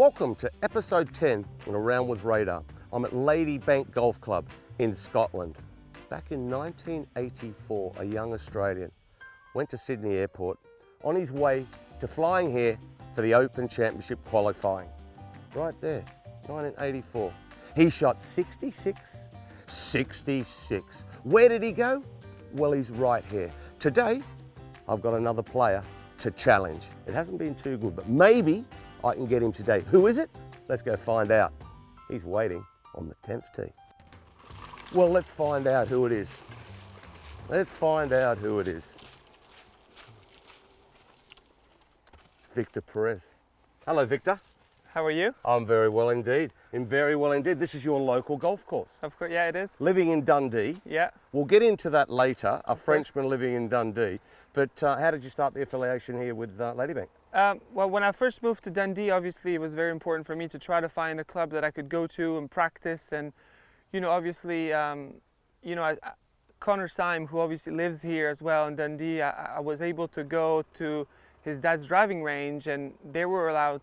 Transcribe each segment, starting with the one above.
Welcome to episode 10 on Around with Radar. I'm at Ladybank Golf Club in Scotland. Back in 1984, a young Australian went to Sydney Airport on his way to flying here for the Open Championship qualifying. Right there, 1984. He shot 66. Where did he go? Well, he's right here. Today, I've got another player to challenge. It hasn't been too good, but maybe I can get him today. Who is it? Let's go find out. He's waiting on the 10th tee. Well, let's find out who it is. Let's find out who it is. It's Victor Perez. Hello, Victor. How are you? I'm very well indeed. Very well indeed. This is your local golf course. Of course, yeah, it is. Living in Dundee. Yeah. We'll get into that later, a Frenchman living in Dundee. But how did you start the affiliation here with Ladybank? Well, when I first moved to Dundee, obviously it was very important for me to try to find a club that I could go to and practice. And, obviously, Connor Syme, who obviously lives here as well in Dundee, I was able to go to his dad's driving range, and they were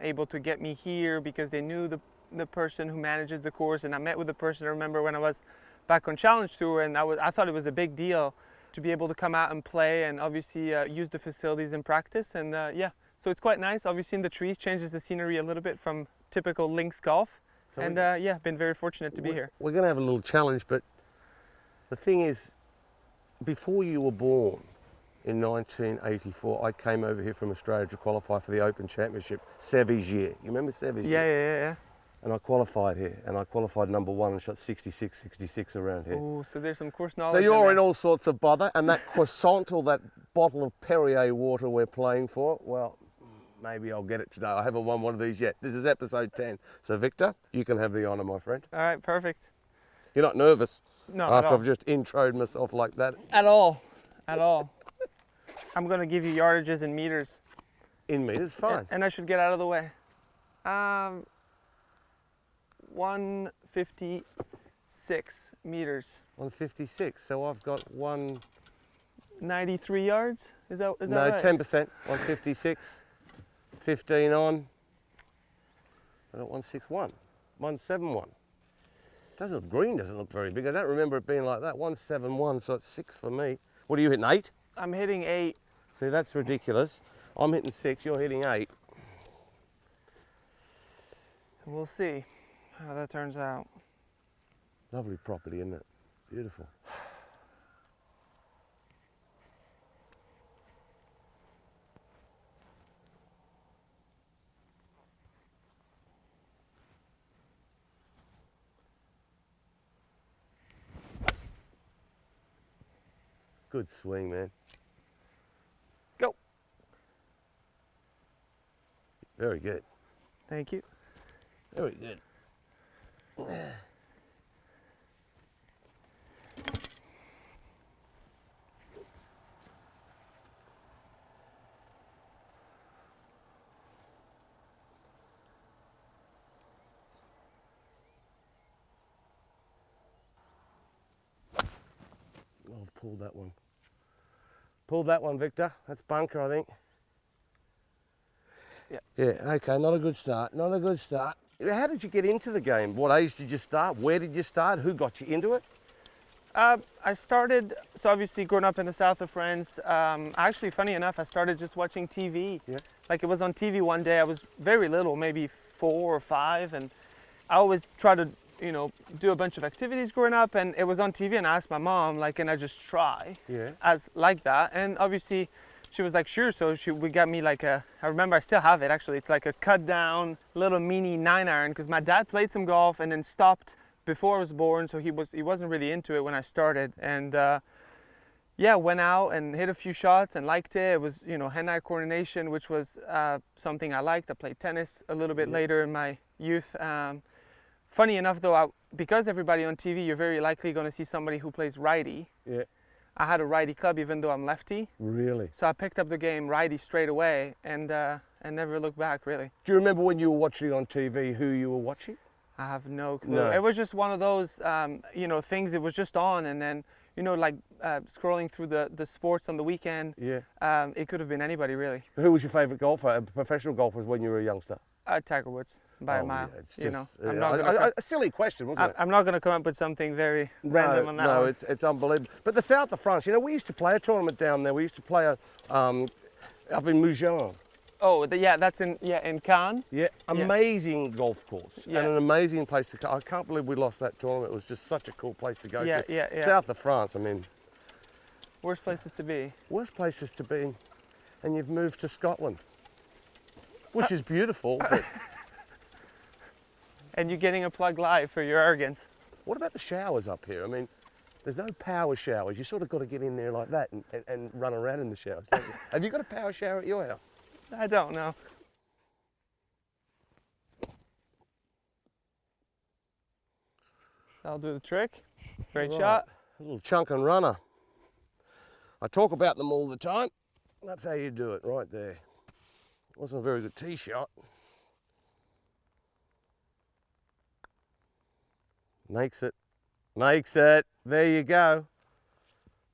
able to get me here because they knew the person who manages the course. And I met with the person, I remember, when I was back on Challenge Tour, and I thought it was a big deal to be able to come out and play and obviously use the facilities in practice. And so it's quite nice. Obviously in the trees changes the scenery a little bit from typical links golf. So been very fortunate to be here. We're going to have a little challenge, but the thing is, before you were born in 1984, I came over here from Australia to qualify for the Open Championship, Sevigier. You remember Sevigier? Yeah. And I qualified here, and I qualified number one and shot 66 around here. Oh, so there's some course knowledge. So you're in all sorts of bother, and that croissant or that bottle of Perrier water we're playing for, well, maybe I'll get it today. I haven't won one of these yet. This is episode 10. So Victor, you can have the honour, my friend. All right, perfect. You're not nervous? No, after I've just introed myself like that? At all. I'm going to give you yardages in meters. In meters, fine. And I should get out of the way. 156 meters. 156, so I've got 93 yards? Is that no, right? 10%, 156, 15 on, I got 161, 171. Green doesn't look very big. I don't remember it being like that. 171, so it's 6 for me. What are you hitting, 8? I'm hitting 8. See, that's ridiculous. I'm hitting 6, you're hitting 8. We'll see how that turns out. Lovely property, isn't it? Beautiful. Good swing, man. Go. Very good. Thank you. Very good. I've pulled that one. Pulled that one, Victor. That's bunker, I think. Yeah, okay, not a good start, How did you get into the game? What age did you start? Where did you start? Who got you into it? I started, so obviously growing up in the south of France, actually, funny enough, I started just watching TV. Yeah. Like it was on TV one day, I was very little, maybe 4 or 5, and I always try to, do a bunch of activities growing up, and it was on TV, and I asked my mom, can I just try? Yeah. As like that, and obviously she was like, sure, so we got me I remember I still have it actually, it's like a cut down little mini 9-iron, because my dad played some golf and then stopped before I was born, so he wasn't really into it when I started, and went out and hit a few shots and liked it. It was, hand-eye coordination, which was something I liked. I played tennis a little bit later in my youth. Funny enough though, because everybody on TV, you're very likely going to see somebody who plays righty. Yeah. I had a righty club even though I'm lefty. Really? So I picked up the game righty straight away and never looked back, really. Do you remember when you were watching on TV who you were watching? I have no clue. No. It was just one of those, things. It was just on, and then, scrolling through the sports on the weekend. Yeah. It could have been anybody, really. Who was your favourite golfer, professional golfers, when you were a youngster? Tiger Woods by a mile. Yeah, it's you just, know, I'm not gonna a silly question, wasn't it? I'm not going to come up with something very random on that No, one. it's unbelievable. But the south of France, you know, we used to play a tournament down there. We used to play up in Mougins. Oh, yeah, that's in Cannes. Yeah, amazing golf course Yeah. and an amazing place to go. I can't believe we lost that tournament. It was just such a cool place to go to. Yeah. South of France, I mean. Worst places to be. Worst places to be, and you've moved to Scotland, which is beautiful, but And you're getting a plug live for your arrogance. what about the showers up here? I mean, there's no power showers. You sort of got to get in there like that and run around in the showers, don't you? Have you got a power shower at your house? I don't know. That'll do the trick. Great Right. shot. A little chunk and runner. I talk about them all the time. That's how you do it, right there. Wasn't a very good tee shot. Makes it. Makes it. There you go.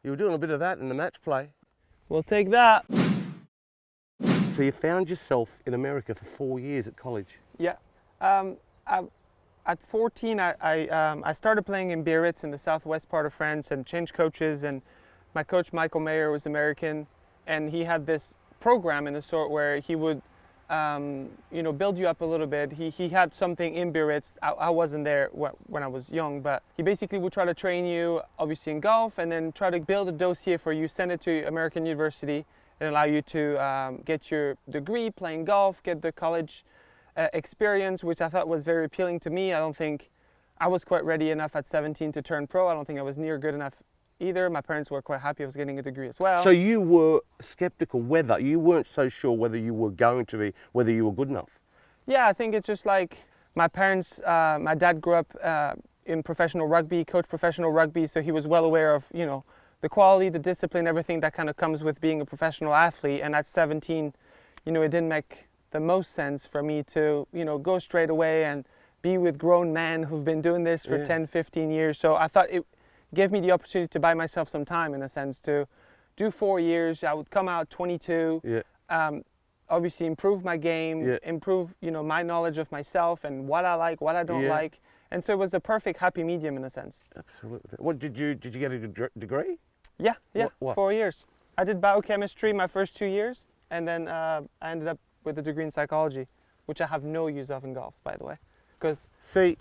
You were doing a bit of that in the match play. We'll take that. So you found yourself in America for 4 years at college. Yeah. At 14, I started playing in Biarritz in the southwest part of France and changed coaches. And my coach, Michael Mayer, was American. And he had this program in a sort where he would, build you up a little bit. He had something in Biarritz. I wasn't there when I was young, but he basically would try to train you, obviously in golf, and then try to build a dossier for you, send it to American University, and allow you to get your degree playing golf, get the college experience, which I thought was very appealing to me. I don't think I was quite ready enough at 17 to turn pro. I don't think I was near good enough either. My parents were quite happy I was getting a degree as well. So you were skeptical whether, you weren't so sure whether you were going to be, whether you were good enough. Yeah, I think it's just like my parents, my dad grew up in professional rugby, coached professional rugby, so he was well aware of, the quality, the discipline, everything that kind of comes with being a professional athlete. And at 17, it didn't make the most sense for me to, go straight away and be with grown men who've been doing this for 10, 15 years. So I thought it gave me the opportunity to buy myself some time, in a sense, to do 4 years. I would come out 22, obviously improve my game, improve, my knowledge of myself and what I like, what I don't like. And so it was the perfect happy medium, in a sense. Absolutely. What did you get a degree? Yeah. What? 4 years. I did biochemistry my first 2 years, and then I ended up with a degree in psychology, which I have no use of in golf, by the way. Because see,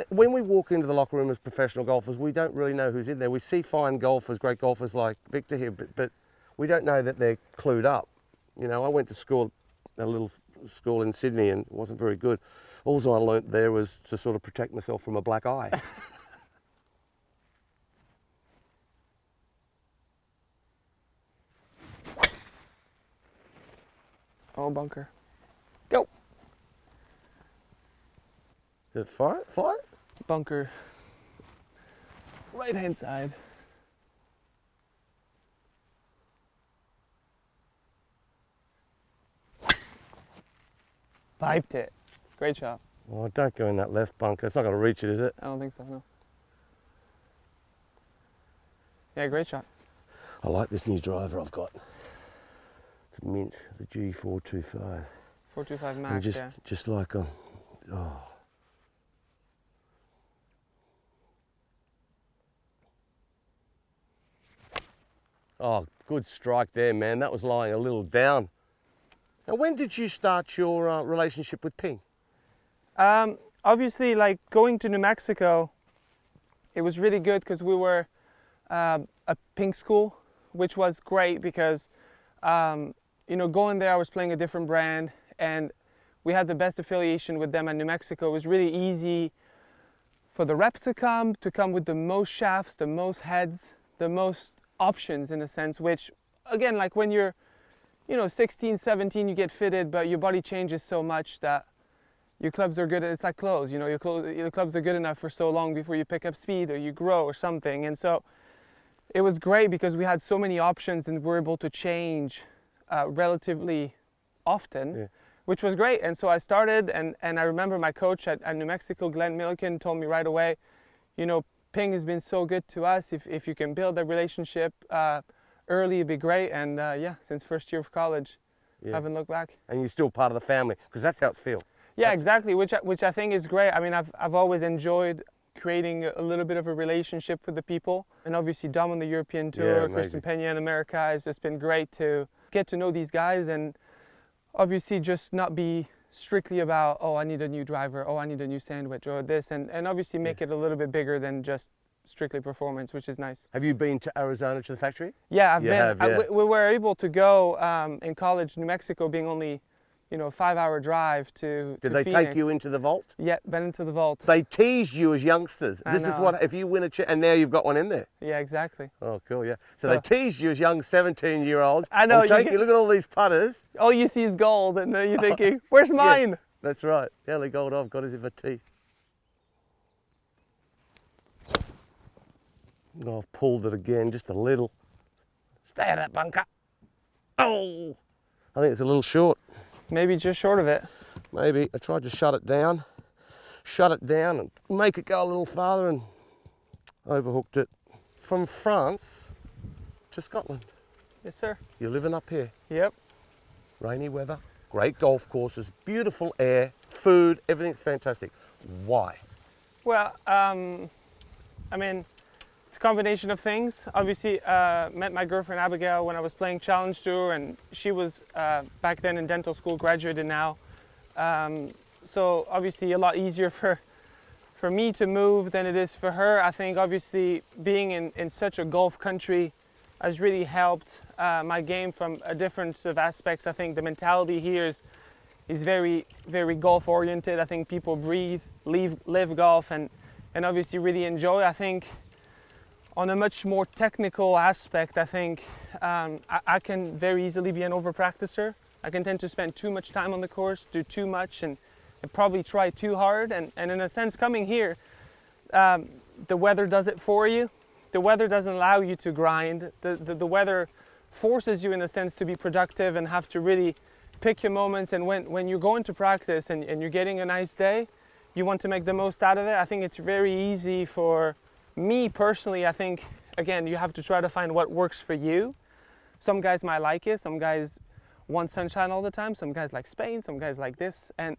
when we walk into the locker room as professional golfers, we don't really know who's in there. We see fine golfers, great golfers like Victor here, but we don't know that they're clued up. I went to school, a little school in Sydney, and it wasn't very good. All I learnt there was to sort of protect myself from a black eye. oh, bunker. Go. Did it fire it? Bunker. Right hand side. Piped it. Great shot. Oh, don't go in that left bunker. It's not going to reach it, is it? I don't think so, no. Yeah, great shot. I like this new driver I've got. It's a Mint, the G425. 425 max, Just like a, Oh, good strike there, man. That was lying a little down. Now, when did you start your relationship with Ping? Obviously, like going to New Mexico, it was really good because we were a Ping school, which was great because, going there, I was playing a different brand and we had the best affiliation with them at New Mexico. It was really easy for the reps to come with the most shafts, the most heads, the most options in a sense, which again, like when you're 16, 17, you get fitted, but your body changes so much that your clubs are good. It's like clothes, your clubs are good enough for so long before you pick up speed or you grow or something. And so it was great because we had so many options and we were able to change relatively often, which was great. And so I started, and I remember my coach at New Mexico, Glenn Milliken, told me right away, Ping has been so good to us. If you can build a relationship early, it'd be great. And since first year of college, Yeah. Haven't looked back. And you're still part of the family, because that's how it's feel. Yeah, exactly, which I think is great. I mean, I've always enjoyed creating a little bit of a relationship with the people. And obviously Dom on the European Tour, Christian Peña in America, it's just been great to get to know these guys and obviously just not be strictly about, oh, I need a new driver, oh, I need a new sandwich or this, and obviously make it a little bit bigger than just strictly performance, which is nice. Have you been to Arizona to the factory? Yeah, I've been. We were able to go in college, New Mexico being only, you know, a 5-hour drive to Did they Phoenix. take you into the vault? Yeah, been into the vault. They teased you as youngsters. I This is know. what, if you win a and now you've got one in there. Yeah, exactly. Oh, cool, yeah. So they teased you as young 17-year-olds. I know. Look at all these putters. All you see is gold, and then you're thinking, where's mine? Yeah, that's right. The only gold I've got is in my teeth. Oh, I've pulled it again, just a little. Stay out of that bunker. Oh! I think it's a little short. Maybe just short of it. Maybe. I tried to shut it down and make it go a little farther and overhooked it. From France to Scotland. Yes, sir. You're living up here. Yep. Rainy weather, great golf courses, beautiful air, food, everything's fantastic. Why? Well, I mean, it's a combination of things. Obviously, met my girlfriend Abigail when I was playing Challenge Tour, and she was back then in dental school, graduated now. So obviously a lot easier for me to move than it is for her. I think obviously being in such a golf country has really helped my game from a different of aspects. I think the mentality here is very, very golf oriented. I think people breathe, live golf, and obviously really enjoy. I think on a much more technical aspect, I think I can very easily be an over practicer. I can tend to spend too much time on the course, do too much, and probably try too hard. And in a sense, coming here, the weather does it for you. The weather doesn't allow you to grind. The weather forces you in a sense to be productive and have to really pick your moments. And when you're going to practice and you're getting a nice day, you want to make the most out of it. I think it's very easy for me personally. I think, again, you have to try to find what works for you. Some guys might like it. Some guys want sunshine all the time. Some guys like Spain. Some guys like this. And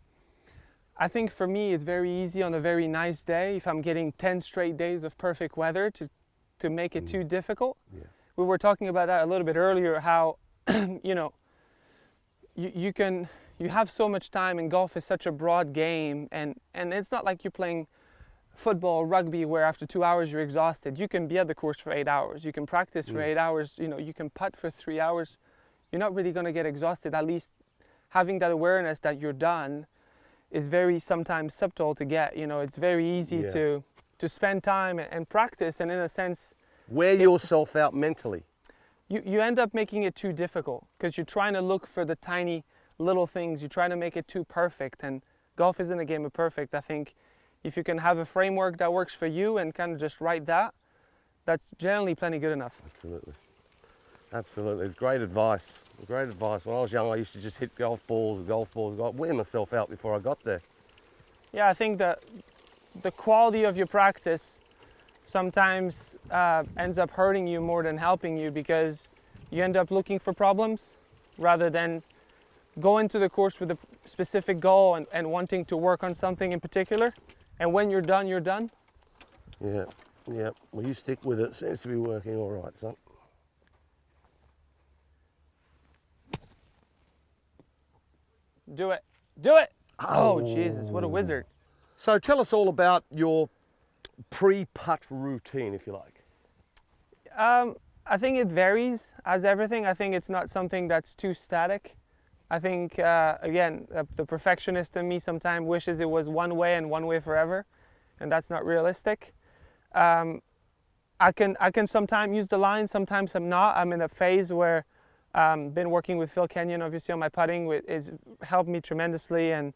I think for me, it's very easy on a very nice day, if I'm getting 10 straight days of perfect weather, to make it too difficult. Yeah. We were talking about that a little bit earlier, how you know, you have so much time, and golf is such a broad game, and it's not like you're playing football or rugby where after 2 hours you're exhausted. You can be at the course for 8 hours, you can practice for 8 hours, you know, you can putt for 3 hours. You're not really going to get exhausted. At least having that awareness that you're done is very sometimes subtle to get. You know, it's very easy to spend time and practice, and in a sense, wear yourself out mentally. You end up making it too difficult because you're trying to look for the tiny little things. You're trying to make it too perfect, and golf isn't a game of perfect. I think if you can have a framework that works for you and kind of just write that, that's generally plenty good enough. Absolutely. Absolutely. It's great advice. Great advice. When I was young, I used to just hit golf balls, wear myself out before I got there. Yeah, I think that the quality of your practice sometimes ends up hurting you more than helping you, because you end up looking for problems rather than going to the course with a specific goal and wanting to work on something in particular. And when you're done, you're done. Yeah, yeah. Well, you stick with it. Seems to be working all right, son. Do it. Do it. Oh, Jesus, what a wizard. So tell us all about your pre-putt routine, if you like. I think it varies, as everything. I think it's not something that's too static. I think, again, the perfectionist in me sometimes wishes it was one way and one way forever, and that's not realistic. I can sometimes use the line, sometimes I'm not. I'm in a phase where been working with Phil Kenyon, obviously, on my putting. It's helped me tremendously, and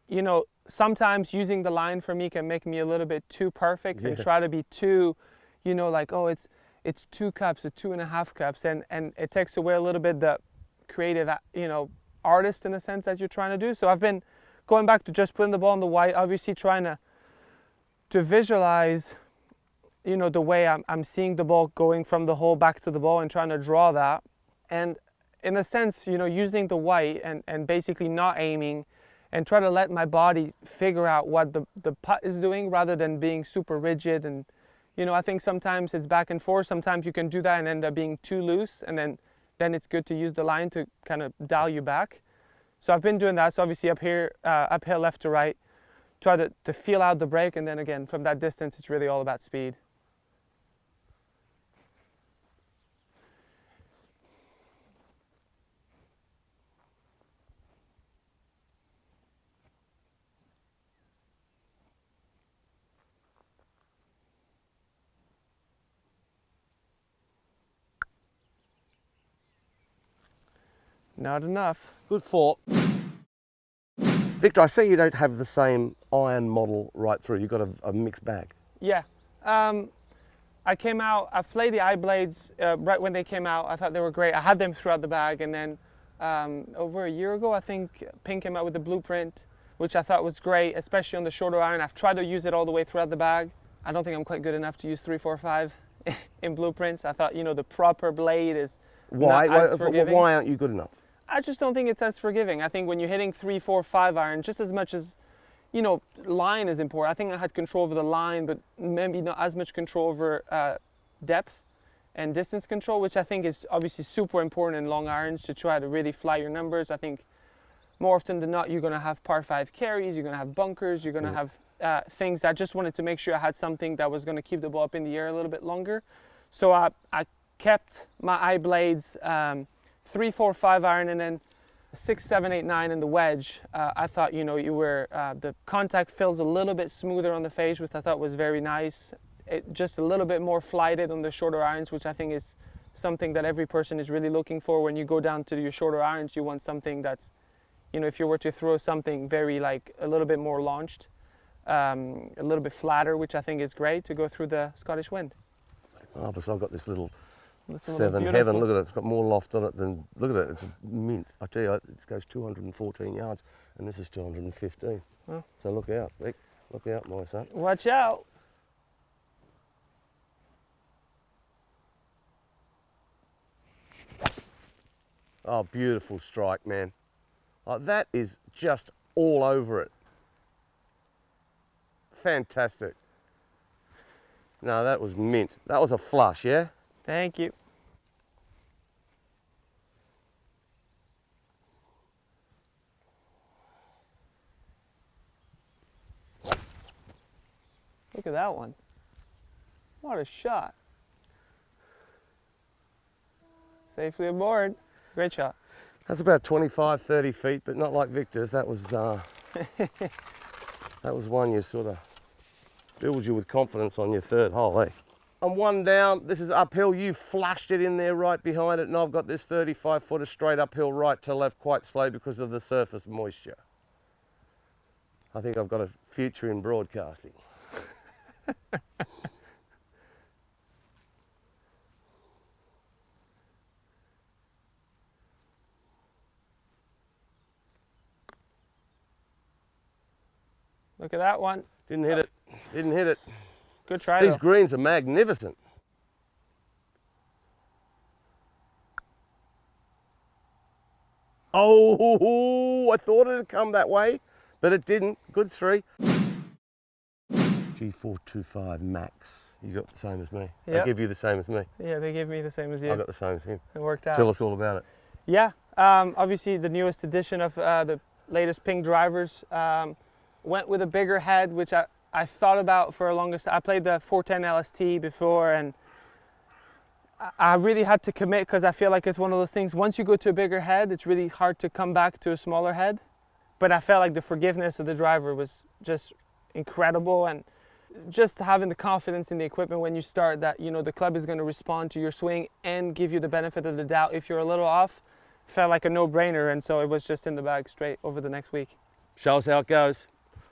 you know, sometimes using the line for me can make me a little bit too perfect and try to be too, you know, like, oh, it's 2 cups or 2.5 cups, and it takes away a little bit the creative, you know, artist in a sense that you're trying to do. So I've been going back to just putting the ball on the white, obviously trying to visualize, you know, the way I'm seeing the ball going from the hole back to the ball and trying to draw that. And in a sense, you know, using the white and basically not aiming and try to let my body figure out what the putt is doing rather than being super rigid. And, you know, I think sometimes it's back and forth. Sometimes you can do that and end up being too loose, and then it's good to use the line to kind of dial you back. So I've been doing that. So obviously up here, uphill left to right, try to feel out the break, and then again, from that distance, it's really all about speed. Not enough. Good thought. Victor, I see you don't have the same iron model right through. You've got a mixed bag. Yeah. I came out, I've played the eye blades right when they came out. I thought they were great. I had them throughout the bag, and then over a year ago, I think Pink came out with the blueprint, which I thought was great, especially on the shorter iron. I've tried to use it all the way throughout the bag. I don't think I'm quite good enough to use 3, 4, 5 in blueprints. I thought, you know, the proper blade is not as forgiving. Why aren't you good enough? I just don't think it's as forgiving. I think when you're hitting 3, 4, 5 iron, just as much as, you know, line is important. I think I had control over the line, but maybe not as much control over depth and distance control, which I think is obviously super important in long irons to try to really fly your numbers. I think more often than not, you're going to have par 5 carries, you're going to have bunkers, you're going to have things. I just wanted to make sure I had something that was going to keep the ball up in the air a little bit longer. So I kept my eye blades 3, 4, 5 iron, and then 6, 7, 8, 9 in the wedge. I thought, you know, the contact feels a little bit smoother on the face, which I thought was very nice. Just a little bit more flighted on the shorter irons, which I think is something that every person is really looking for. When you go down to your shorter irons, you want something that's, you know, if you were to throw something very like a little bit more launched, a little bit flatter, which I think is great to go through the Scottish wind. Obviously, I've got this little 7 Heaven. Look at it, it's got more loft on it than, look at it, it's a mint. I tell you, it goes 214 yards, and this is 215. Oh. So look out, Vic. Look out, my son. Watch out. Oh, beautiful strike, man. That is just all over it. Fantastic. No, that was mint. That was a flush, yeah? Thank you. Look at that one. What a shot. Safely aboard. Great shot. That's about 25, 30 feet, but not like Victor's. That was that was one you sort of filled you with confidence on your third hole, eh? I'm one down, this is uphill, you flushed it in there right behind it, and I've got this 35-footer straight uphill right to left quite slow because of the surface moisture. I think I've got a future in broadcasting. Look at that one. Didn't hit it, didn't hit it. Good try. These though. greens are magnificent. Oh, I thought it'd come that way, but it didn't. Good 3. G425 max. You got the same as me. Yep. I give you the same as me. Yeah, they gave me the same as you. I got the same as him. It worked out. Tell us all about it. Yeah, obviously the newest edition of the latest Ping drivers. Went with a bigger head, which I thought about for the longest. I played the 410 LST before, and I really had to commit because I feel like it's one of those things, once you go to a bigger head, it's really hard to come back to a smaller head. But I felt like the forgiveness of the driver was just incredible, and just having the confidence in the equipment when you start that, you know, the club is going to respond to your swing and give you the benefit of the doubt if you're a little off, felt like a no-brainer, and so it was just in the bag straight over the next week. Show us how it goes.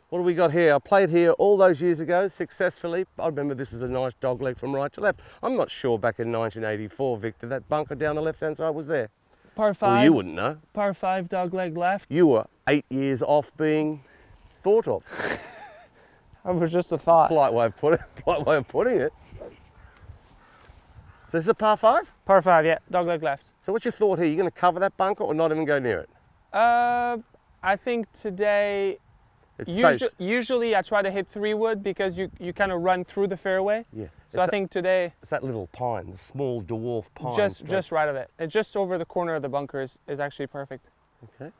What do we got here? I played here all those years ago successfully. I remember this is a nice dog leg from right to left. I'm not sure back in 1984, Victor, that bunker down the left-hand side was there. Par 5. Well, you wouldn't know. Par 5, dog leg left. You were 8 years off being thought of. That was just a thought. Polite way of putting it. So this is a par 5? Par 5, yeah, dogleg left. So what's your thought here? You going to cover that bunker or not even go near it? I think today, usually I try to hit 3-wood because you kind of run through the fairway. Yeah. So I think today... It's that little pine, the small dwarf pine. Just right of it. It's just over the corner of the bunker is actually perfect. Okay.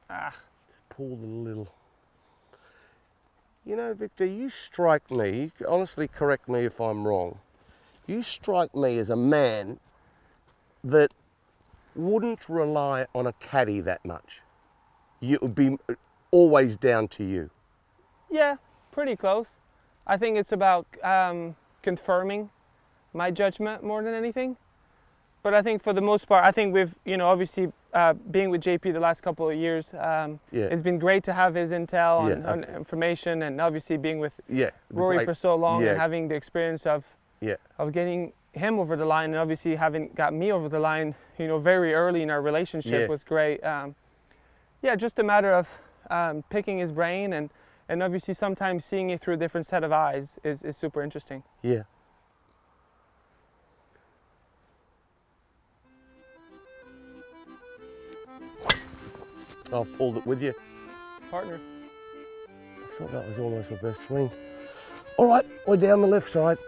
Just pulled a little. You know, Victor, you strike me, honestly correct me if I'm wrong, you strike me as a man that wouldn't rely on a caddy that much. It would be always down to you. Yeah, pretty close. I think it's about confirming my judgment more than anything. But I think for the most part, I think we've, obviously being with JP the last couple of years, it's been great to have his intel and information, and obviously being with Rory for so long and having the experience of getting him over the line, and obviously having got me over the line, very early in our relationship was great. Just a matter of picking his brain and obviously sometimes seeing it through a different set of eyes is super interesting. Yeah. I've pulled it with you. Partner. I thought that was almost my best swing. All right, we're down the left side.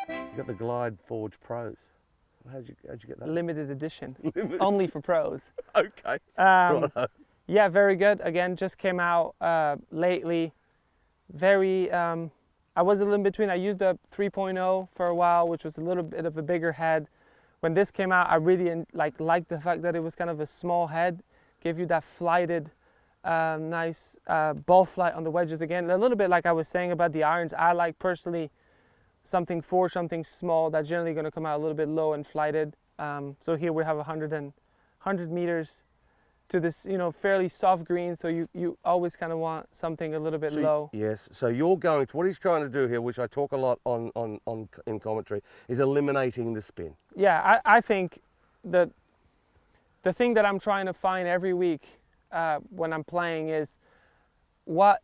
You got the Glide Forge Pros. How'd you get that? Limited edition. Only for pros. Okay. Yeah, very good. Again, just came out lately. Very, I was a little in between. I used a 3.0 for a while, which was a little bit of a bigger head. When this came out, I really liked the fact that it was kind of a small head. Gave you that flighted, nice ball flight on the wedges again. A little bit like I was saying about the irons. I like personally something small that's generally going to come out a little bit low and flighted. So here we have 100 meters to this, fairly soft green. So you always kind of want something a little bit low. Yes. So you're going to, what he's trying to do here, which I talk a lot in commentary, is eliminating the spin. Yeah, I think that the thing that I'm trying to find every week when I'm playing is what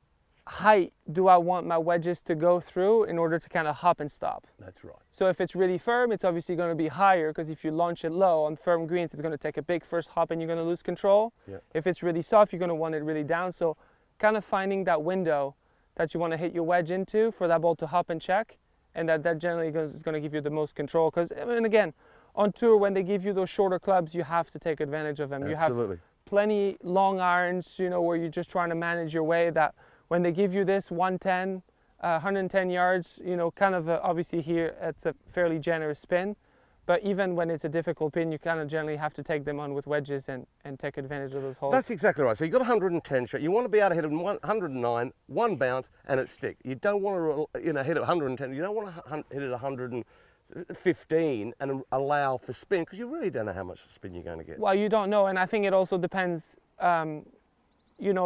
height do I want my wedges to go through in order to kind of hop and stop. That's right. So if it's really firm, it's obviously going to be higher, because if you launch it low on firm greens, it's going to take a big first hop and you're going to lose control. Yeah. If it's really soft, you're going to want it really down. So kind of finding that window that you want to hit your wedge into for that ball to hop and check, and that generally is going to give you the most control. Because, again, on tour, when they give you those shorter clubs, you have to take advantage of them. Absolutely. You have plenty long irons, where you're just trying to manage your way, that when they give you this 110 yards, kind of obviously here it's a fairly generous spin, but even when it's a difficult pin, you kind of generally have to take them on with wedges and take advantage of those holes. That's exactly right. So you've got 110 shot. You want to be able to hit it 109, one bounce, and it stick. You don't want to hit it 110. You don't want to hit it 115 and allow for spin, because you really don't know how much spin you're going to get. Well, you don't know, and I think it also depends.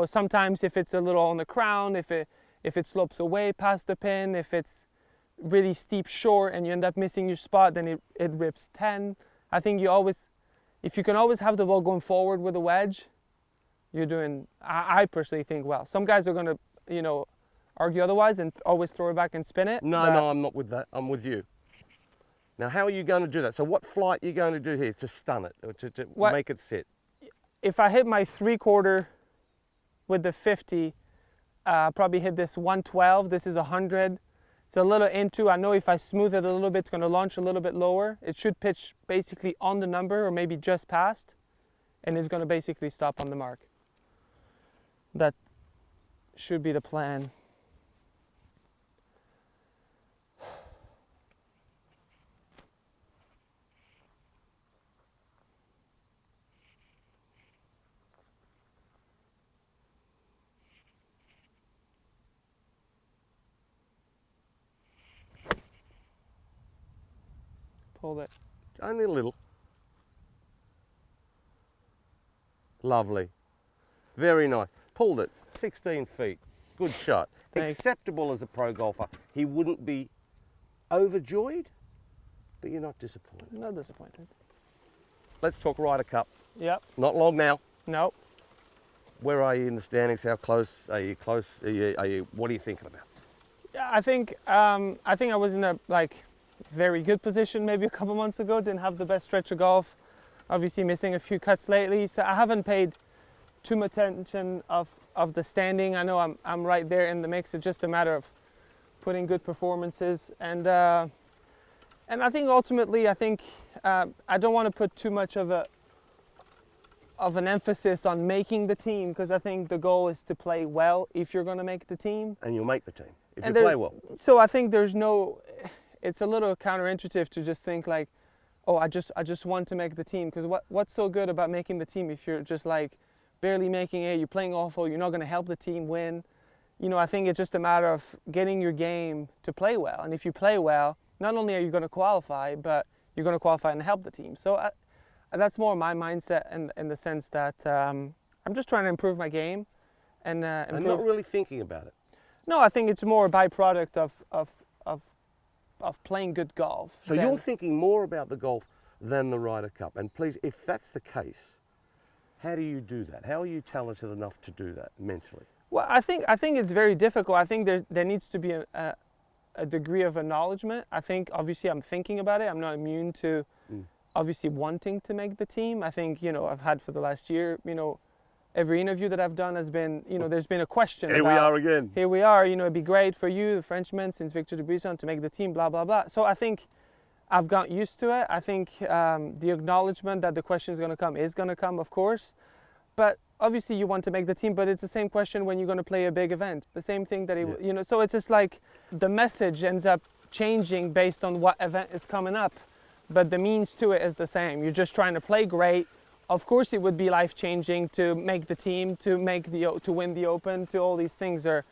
Sometimes if it's a little on the crown, if it slopes away past the pin, if it's really steep short and you end up missing your spot, then it rips 10. I think if you can always have the ball going forward with a wedge, you're doing, I personally think well. Some guys are going to, argue otherwise and always throw it back and spin it. No, I'm not with that. I'm with you. Now, how are you going to do that? So what flight are you going to do here to stun it, or to make it sit? If I hit my 3/4 with the 50, probably hit this 112. This is 100. It's a little into. I know if I smooth it a little bit, it's going to launch a little bit lower. It should pitch basically on the number or maybe just past, and it's going to basically stop on the mark. That should be the plan. Hold it. Only a little. Lovely. Very nice. Pulled it 16 feet. Good shot. Thanks. Acceptable as a pro golfer. He wouldn't be overjoyed, but you're not disappointed. Not disappointed. Let's talk Ryder Cup. Yep. Not long now. No. Where are you in the standings? How close? Are you close? What are you thinking about? Yeah, I think I was in a very good position maybe a couple months ago. Didn't have the best stretch of golf. Obviously missing a few cuts lately, so I haven't paid too much attention of the standing. I know I'm right there in the mix. It's just a matter of putting good performances, and I think ultimately I don't want to put too much of an emphasis on making the team, because I think the goal is to play well if you're going to make the team. And you'll make the team if you play well. So I think it's a little counterintuitive to just think like, oh, I just want to make the team, because what's so good about making the team if you're just like barely making it, you're playing awful, you're not going to help the team win. You know, I think it's just a matter of getting your game to play well, and if you play well, not only are you going to qualify, but you're going to qualify and help the team. So that's more my mindset in the sense that I'm just trying to improve my game and I'm not really thinking about it. No, I think it's more a byproduct of playing good golf. So you're thinking more about the golf than the Ryder Cup. And please, if that's the case, how do you do that? How are you talented enough to do that mentally? Well, I think it's very difficult. I think there needs to be a degree of acknowledgement. I think obviously I'm thinking about it. I'm not immune to obviously wanting to make the team. I think, I've had for the last year, every interview that I've done has been, there's been a question. Here we are again. Here we are, it'd be great for you, the Frenchman, since Victor Dubuisson, to make the team, blah, blah, blah. So I think I've got used to it. I think the acknowledgement that the question is going to come, of course. But obviously you want to make the team, but it's the same question when you're going to play a big event. The same thing that, so it's just like the message ends up changing based on what event is coming up. But the means to it is the same. You're just trying to play great. Of course, it would be life-changing to make the team, to win the Open. To all these things are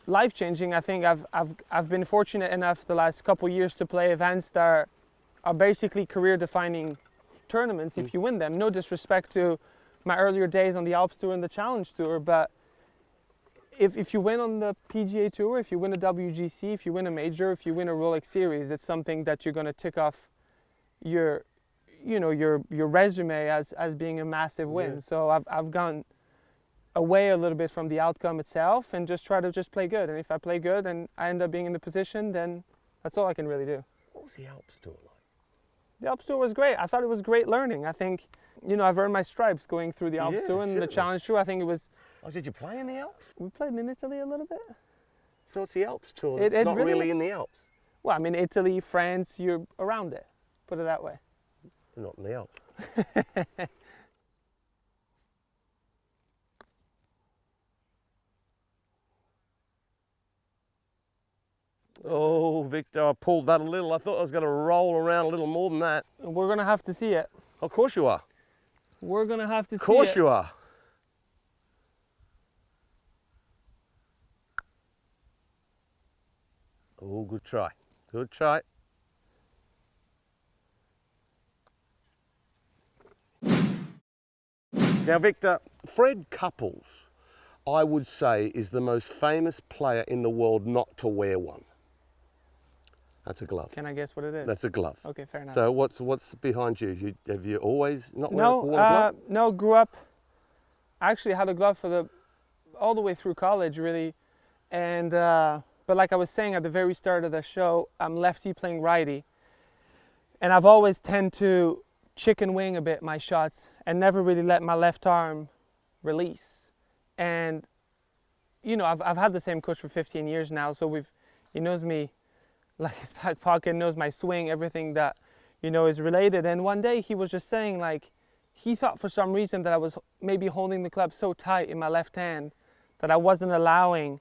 life-changing. I think I've been fortunate enough the last couple years to play events that are basically career-defining tournaments if you win them. No disrespect to my earlier days on the Alps Tour and the Challenge Tour, but if you win on the PGA Tour, if you win a WGC, if you win a major, if you win a Rolex Series, it's something that you're going to tick off your resume as being a massive win. Yeah. So I've gone away a little bit from the outcome itself and just try to play good. And if I play good and I end up being in the position, then that's all I can really do. What was the Alps Tour like? The Alps Tour was great. I thought it was great learning. I think, I've earned my stripes going through the Alps Tour and the Challenge Tour. I think it was... Oh, did you play in the Alps? We played in Italy a little bit. So it's the Alps Tour. It's not really in the Alps. Well, I mean, Italy, France, you're around it. Put it that way. They're not in the Alps. Oh, Victor, I pulled that a little. I thought I was going to roll around a little more than that. We're going to have to see it. Of course you are. We're going to have to see it. Of course you are. Oh, good try. Good try. Now, Victor, Fred Couples, I would say, is the most famous player in the world not to wear one. That's a glove. Can I guess what it is? That's a glove. Okay, fair enough. So what's behind you? Have you always not worn a glove? No, grew up. I actually had a glove for all the way through college, really. And but like I was saying at the very start of the show, I'm lefty playing righty. And I've always tend to chicken wing a bit my shots and never really let my left arm release. And I've had the same coach for 15 years now, so he knows me like his back pocket, knows my swing, everything that is related. And one day he was just saying, like, he thought for some reason that I was maybe holding the club so tight in my left hand that I wasn't allowing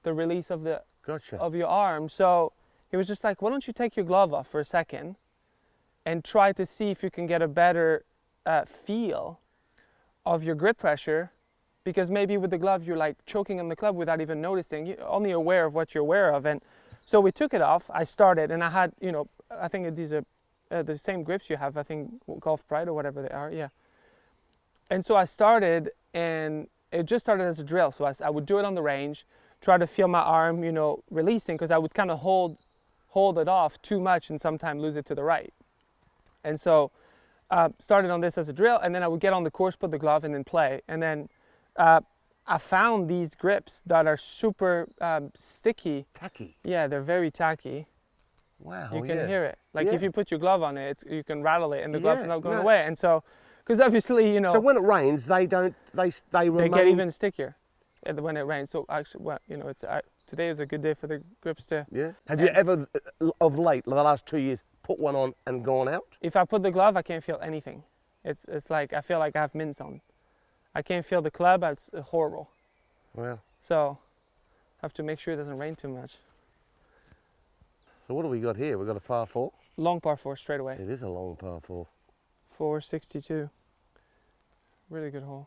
the release of your arm. So he was just like, why don't you take your glove off for a second and try to see if you can get a better feel of your grip pressure, because maybe with the glove you're like choking on the club without even noticing. You're only aware of what you're aware of. And so we took it off. I started, and I had, I think these are the same grips you have, I think Golf Pride or whatever they are, yeah. And so I started, and it just started as a drill. So I would do it on the range, try to feel my arm, you know, releasing, because I would kind of hold it off too much and sometimes lose it to the right. And so started on this as a drill, and then I would get on the course, put the glove, and then play. And then I found these grips that are super sticky. Tacky. Yeah, they're very tacky. Wow. You can hear it. Like Yeah. if you put your glove on it, you can rattle it, and the glove's Yeah, not going no. away. And so, because obviously, you know, So when it rains, they don't. They they remain. get even stickier when it rains. So actually, well, you know, it's today is a good day for the grips to. Yeah. Have you ever, of late, the last 2 years, put one on and gone out? If I put the glove, I can't feel anything. It's like I feel like I have mints on. I can't feel the club. It's horrible. Wow. So I have to make sure it doesn't rain too much. So what do we got here? We've got a par 4. Long par 4 straight away. It is a long par 4. 462. Really good hole.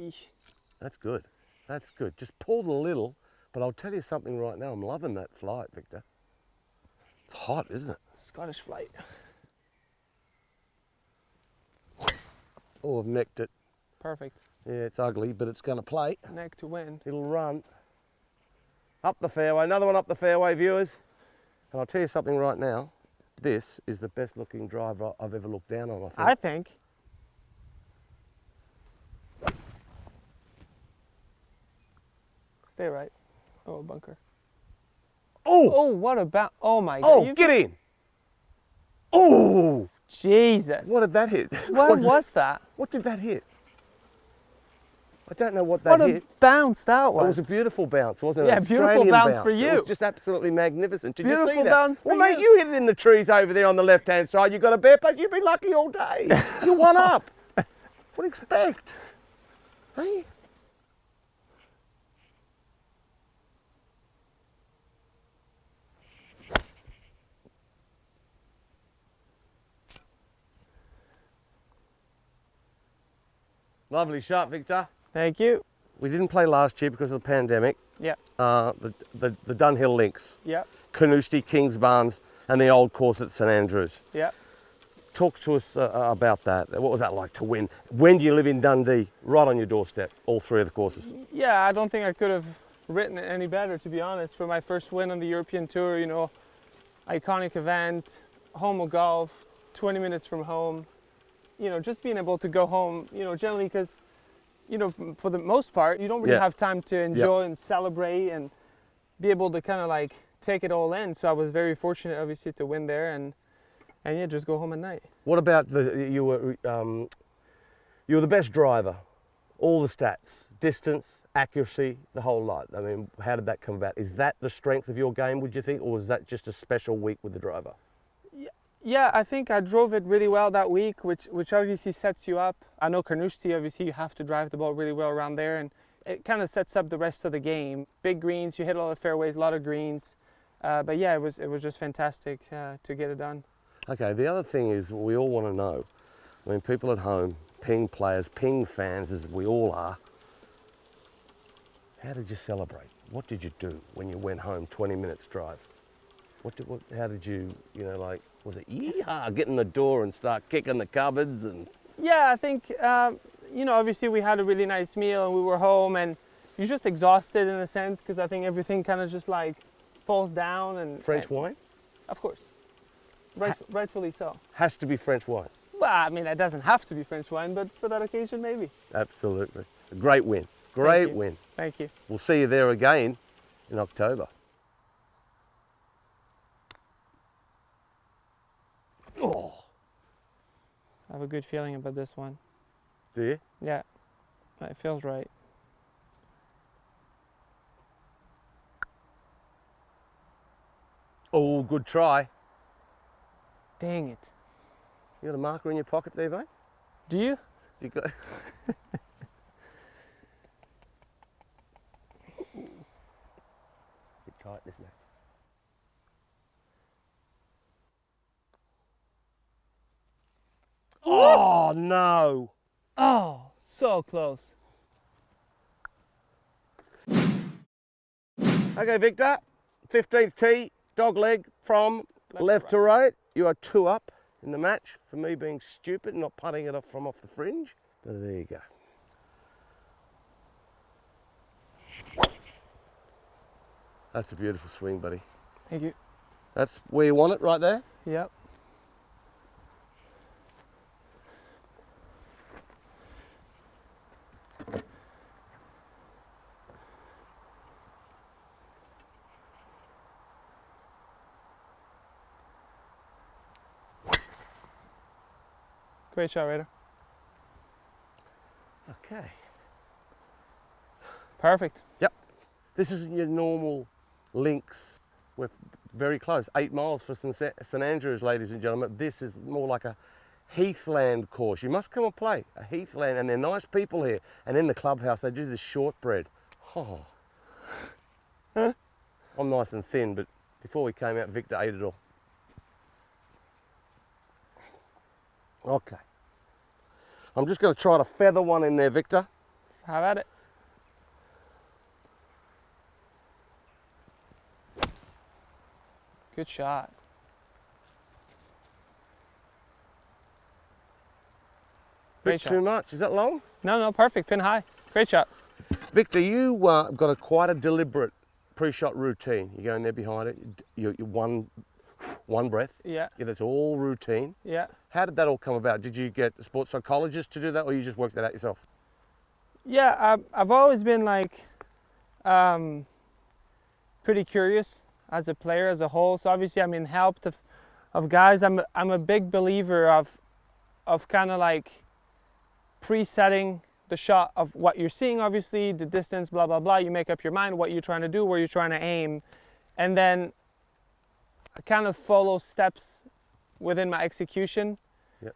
Eesh. That's good. That's good. Just pulled a little, but I'll tell you something right now. I'm loving that flight, Victor. It's hot, isn't it? Scottish flight. Oh, I've necked it. Perfect. Yeah, it's ugly, but it's going to play. Neck to win. It'll run. Up the fairway. Another one up the fairway, viewers. And I'll tell you something right now. This is the best looking driver I've ever looked down on, I think. I think. Stay right. Oh, bunker. Oh! Oh, what about? Oh my Oh, God. get in! Oh! Jesus. What did that hit? What was that? What did that hit? I don't know what What that a hit. bounce that It was was. a beautiful bounce, wasn't it? Yeah, An beautiful Australian bounce for It you. was just absolutely magnificent. Did you see Beautiful that? bounce for well, mate, you. you hit it in the trees over there on the left-hand side. You got a bear, but you've been lucky all day. You're one up. What do you expect? Hey? Lovely shot, Victor. Thank you. We didn't play last year because of the pandemic. Yeah. The Dunhill links, Yeah. Carnoustie, Kings Barnes, and the old course at St Andrews. Yeah. Talk to us about that. What was that like to win? When do you live in Dundee? Right on your doorstep, all 3 of the courses. Yeah, I don't think I could have written it any better, to be honest. For my first win on the European Tour, you know, iconic event, home of golf, 20 minutes from home. You know, just being able to go home, you know, generally because, you know, for the most part, you don't really Yeah. have time to enjoy and celebrate and be able to kind of like take it all in. So I was very fortunate, obviously, to win there and yeah, just go home at night. What about you were the best driver, all the stats, distance, accuracy, the whole lot. I mean, how did that come about? Is that the strength of your game, would you think, or was that just a special week with the driver? Yeah, I think I drove it really well that week, which obviously sets you up. I know Carnoustie, obviously, you have to drive the ball really well around there, and it kind of sets up the rest of the game. Big greens, you hit a lot of fairways, a lot of greens. But yeah, it was just fantastic to get it done. Okay, the other thing is we all want to know, I mean, people at home, Ping players, Ping fans, as we all are, how did you celebrate? What did you do when you went home 20 minutes drive? How did you, you know, like, was it yeehaw, get in the door and start kicking the cupboards and? Yeah, I think, you know, obviously we had a really nice meal and we were home and you're just exhausted in a sense because I think everything kind of just like falls down and. French wine? Of course. Rightfully so. Has to be French wine. Well, I mean, it doesn't have to be French wine, but for that occasion, maybe. Absolutely. A great win. Great win. Thank you. We'll see you there again in October. Oh, I have a good feeling about this one. do you? Yeah, it feels right. Oh, good try. Dang it. You got a marker in your pocket there, mate? Do you? You got. Bit tight, this mate. Oh, no. Oh, so close. Okay, Victor, 15th tee, dog leg from left to right. You are 2 up in the match for me being stupid and not putting it off from off the fringe. But there you go. That's a beautiful swing, buddy. Thank you. That's where you want it, right there? Yep. Great shot, Ryder. Okay. Perfect. Yep. This isn't your normal links. We're very close. 8 miles for St Andrews, ladies and gentlemen. This is more like a heathland course. You must come and play a heathland, and they're nice people here. And in the clubhouse, they do this shortbread. Oh. I'm nice and thin, but before we came out, Victor ate it all. Okay. I'm just going to try to feather one in there, Victor. Have at it. Good shot. Great Bit too shot. much. Is that long? No, perfect. Pin high. Great shot. Victor, you got quite a deliberate pre-shot routine. You go in there behind it, you one breath. Yeah. That's all routine. Yeah. How did that all come about? Did you get a sports psychologist to do that, or you just worked that out yourself? Yeah, I've always been like pretty curious as a player as a whole. So obviously I'm in help of guys. I'm a big believer of kind of like presetting the shot of what you're seeing, obviously, the distance, blah, blah, blah. You make up your mind what you're trying to do, where you're trying to aim. And then I kind of follow steps within my execution. Yep.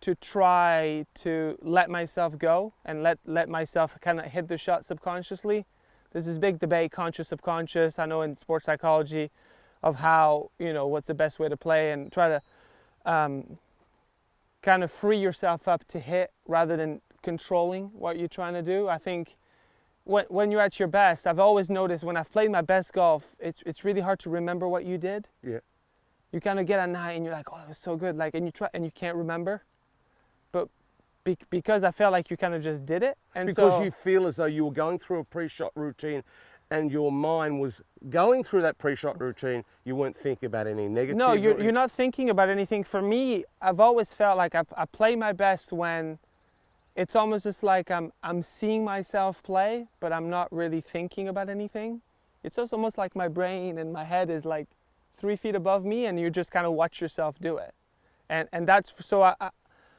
To try to let myself go and let myself kind of hit the shot subconsciously. There's this big debate, conscious, subconscious, I know in sports psychology, of how, what's the best way to play, and try to kind of free yourself up to hit rather than controlling what you're trying to do. I think when you're at your best, I've always noticed when I've played my best golf, it's really hard to remember what you did. Yeah. You kind of get a night and you're like, oh, that was so good, and you try and you can't remember, but because I felt like you kind of just did it, and because you feel as though you were going through a pre-shot routine, and your mind was going through that pre-shot routine. You weren't thinking about any negative. No, you're not thinking about anything. For me, I've always felt like I play my best when it's almost just like I'm seeing myself play, but I'm not really thinking about anything. It's just almost like my brain and my head is like 3 feet above me, and you just kind of watch yourself do it. And that's, so I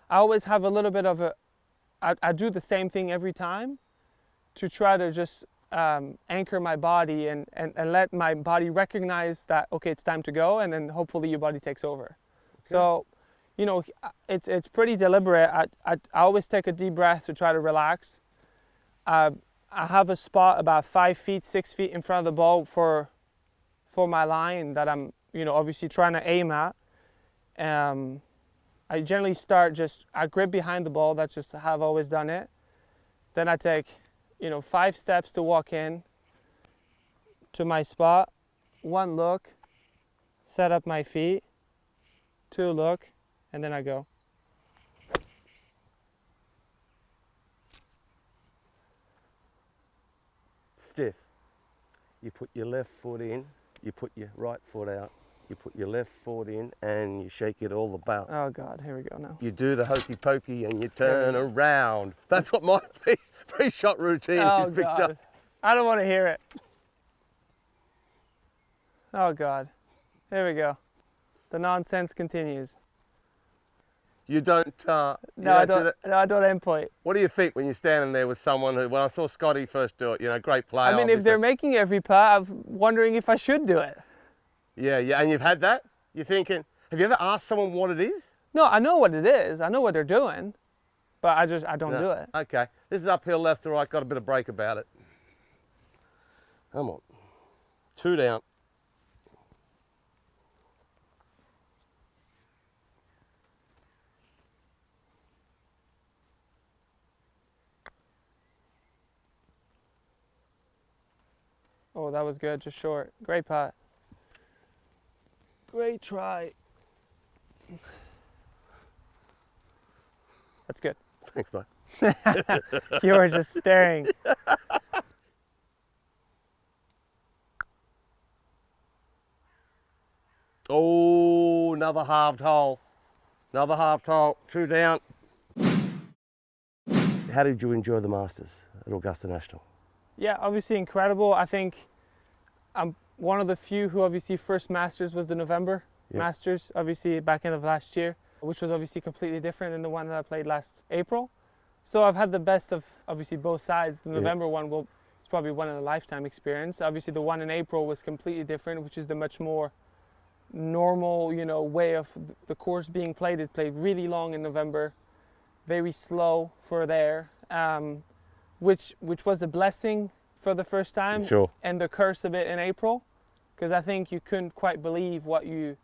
always have a little bit of I do the same thing every time to try to just anchor my body and let my body recognize that, okay, it's time to go, and then hopefully your body takes over. Okay. So, it's pretty deliberate. I always take a deep breath to try to relax. I have a spot about 5 feet, 6 feet in front of the ball for my line that I'm, obviously trying to aim at. I generally start I grip behind the ball. That's just how I've always done it. Then I take, 5 steps to walk in to my spot. 1 look, set up my feet. 2 look, and then I go. Stiff. You put your left foot in, you put your right foot out, you put your left foot in, and you shake it all about. Oh God, here we go now. You do the hokey pokey and you turn around. That's what my pre-shot routine is, Victor. God. I don't want to hear it. Oh God. Here we go. The nonsense continues. You don't. I don't endpoint. What do you think when you're standing there with someone who? When I saw Scotty first do it, great player. I mean, obviously. if they're making every putt, I'm wondering if I should do it. Yeah, and you've had that? You're thinking, have you ever asked someone what it is? No, I know what it is. I know what they're doing, but I don't do it. Okay, this is uphill left to right, got a bit of break about it. Come on, 2 down. Oh, that was good, just short. Great putt. Great try. That's good. Thanks, mate. You were just staring. Oh, another halved hole. Another halved hole. 2 down. How did you enjoy the Masters at Augusta National? Yeah, obviously incredible. I think I'm one of the few who obviously first Masters was the November Masters, obviously back end of last year, which was obviously completely different than the one that I played last April. So I've had the best of obviously both sides. The November one it's probably one in a lifetime experience. Obviously the one in April was completely different, which is the much more normal, you know, way of the course being played. It played really long in November, very slow for there, which was a blessing for the first time, Sure. and the curse of it in April, because I think you couldn't quite believe what you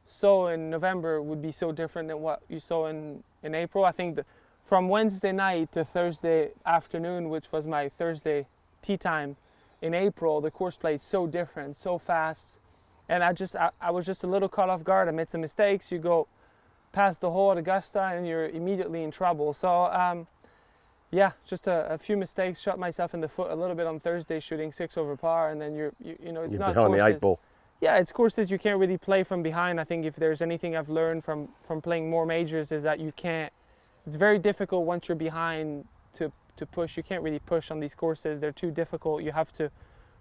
saw in November would be so different than what you saw in April. I think from Wednesday night to Thursday afternoon, which was my Thursday tee time in April, the course played so different, so fast, and I was just a little caught off guard. I made some mistakes. You go past the hole at Augusta and you're immediately in trouble. So yeah, just a few mistakes. Shot myself in the foot a little bit on Thursday, shooting 6 over par, and then you know it's You're not behind courses. the 8 ball. Yeah, it's courses you can't really play from behind. I think if there's anything I've learned from playing more majors is that you can't. It's very difficult once you're behind to push. You can't really push on these courses. They're too difficult. You have to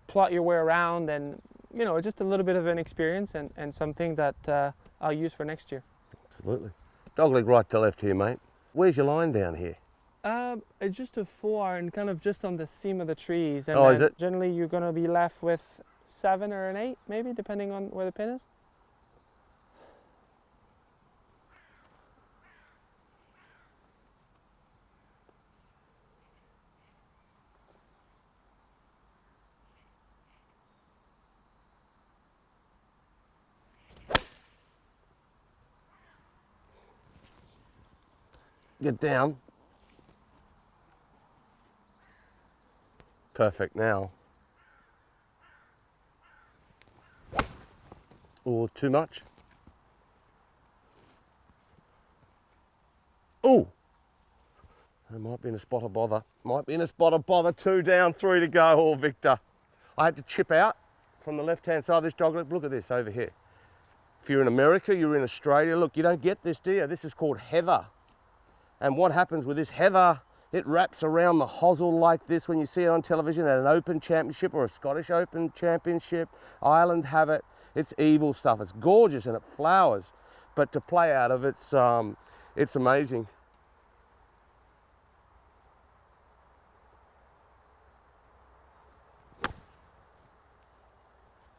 plot your way around, and you know, just a little bit of an experience and something that I'll use for next year. Absolutely. Dogleg right to left here, mate. Where's your line down here? It's just a 4 and kind of just on the seam of the trees. And Oh, is it? Generally, you're going to be left with 7 or an 8, maybe, depending on where the pin is. Get down. Perfect now. Or too much? Oh! It might be in a spot of bother. Might be in a spot of bother. 2 down, 3 to go. Oh, Victor. I had to chip out from the left-hand side of this dogleg. Look at this over here. If you're in America, you're in Australia, look, you don't get this, do you? This is called heather. And what happens with this heather, it wraps around the hosel like this when you see it on television at an Open Championship or a Scottish Open Championship. Ireland have it. It's evil stuff. It's gorgeous and it flowers. But to play out of it's amazing.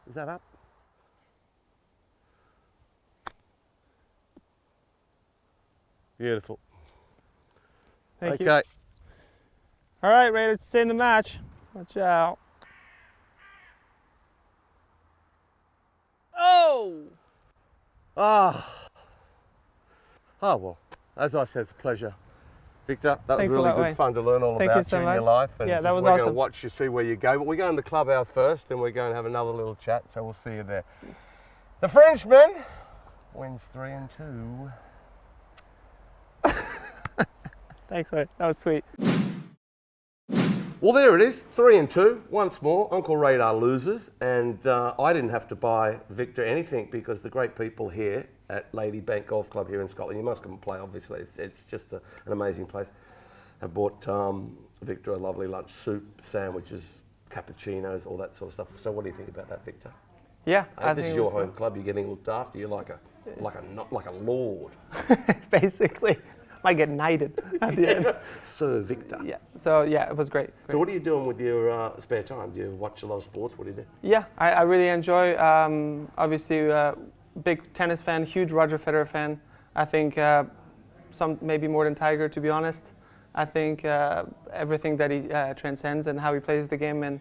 Is that up? Beautiful. Thank you. Okay. All right, Ryder, to stay in the match. Watch out. Oh! Ah. Oh, well, as I said, it's a pleasure. Victor, that Thanks was a really lot, good Wayne. fun to learn all Thank about you so you and your much. life. And Yeah, that was we're going to awesome. watch you, see where you go. But we're going to the clubhouse first and we're going to have another little chat, so we'll see you there. The Frenchman wins 3 and 2. Thanks, Wayne. That was sweet. Well, there it is, 3 and 2. Once more, Uncle Radar loses, and I didn't have to buy Victor anything because the great people here at Ladybank Golf Club here in Scotland, you must come and play, obviously, it's just an amazing place. I bought Victor a lovely lunch, soup, sandwiches, cappuccinos, all that sort of stuff. So what do you think about that, Victor? Yeah, I This think is it your was home club, you're getting looked after, you're like a lord. good. Basically, might get knighted at the end. Sir Victor. Yeah. So yeah, it was great. So what are you doing with your spare time? Do you watch a lot of sports? What do you do? Yeah, I really enjoy. Obviously, big tennis fan, huge Roger Federer fan. I think some maybe more than Tiger, to be honest. I think everything that he transcends and how he plays the game and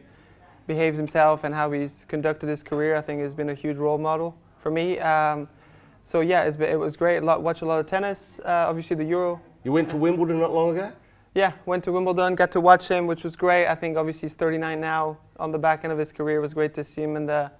behaves himself and how he's conducted his career, I think has been a huge role model for me. So yeah, it was great. Watch a lot of tennis. Obviously the Euro. You went to Wimbledon not long ago? Yeah, went to Wimbledon, got to watch him, which was great. I think obviously he's 39 now. On the back end of his career, it was great to see him in the,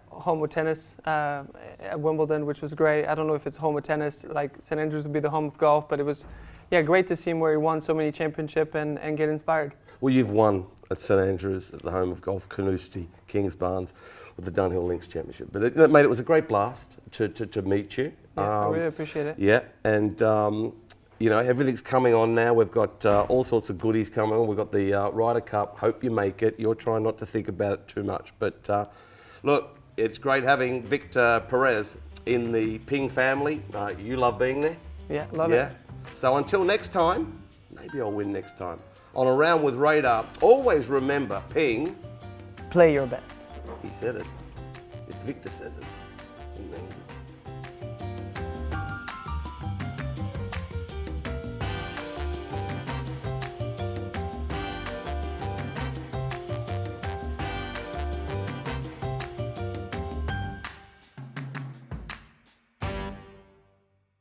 home with tennis at Wimbledon, which was great. I don't know if it's home with tennis, like St Andrews would be the home of golf, but it was, great to see him where he won so many championships and get inspired. Well, you've won at St Andrews, at the home of golf, Carnoustie, Kingsbarns, with the Dunhill Links Championship. But mate, it was a great blast to meet you. Yeah, I really appreciate it. Yeah, and everything's coming on now. We've got all sorts of goodies coming on. We've got the Ryder Cup. Hope you make it. You're trying not to think about it too much. But look, it's great having Victor Perez in the Ping family. You love being there. Yeah, love it. So until next time, maybe I'll win next time. On A Round with Radar, always remember, Ping. Play your best. He said it. If Victor says it, it means it.